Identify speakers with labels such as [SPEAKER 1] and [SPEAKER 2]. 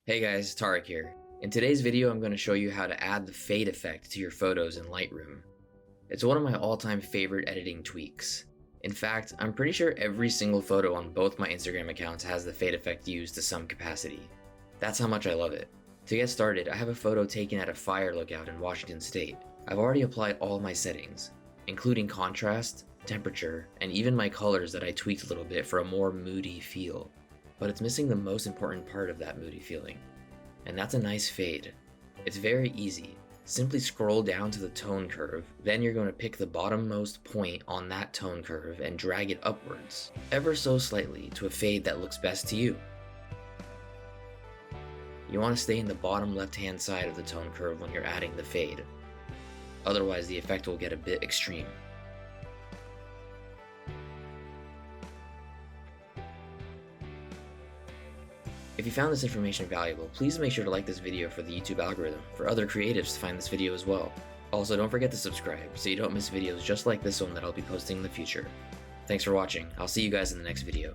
[SPEAKER 1] Hey guys, Tariq here. In today's video, I'm going to show you how to add the fade effect to your photos in Lightroom. It's one of my all-time favorite editing tweaks. In fact, I'm pretty sure every single photo on both my Instagram accounts has the fade effect used to some capacity. That's how much I love it. To get started, I have a photo taken at a fire lookout in Washington State. I've already applied all my settings, including contrast, temperature, and even my colors that I tweaked a little bit for a more moody feel. But it's missing the most important part of that moody feeling, and that's a nice fade. It's very easy. Simply scroll down to the tone curve, then you're going to pick the bottommost point on that tone curve and drag it upwards, ever so slightly, to a fade that looks best to you. You want to stay in the bottom left-hand side of the tone curve when you're adding the fade. Otherwise, the effect will get a bit extreme. If you found this information valuable, please make sure to like this video for the YouTube algorithm, for other creatives to find this video as well. Also, don't forget to subscribe so you don't miss videos just like this one that I'll be posting in the future. Thanks for watching. I'll see you guys in the next video.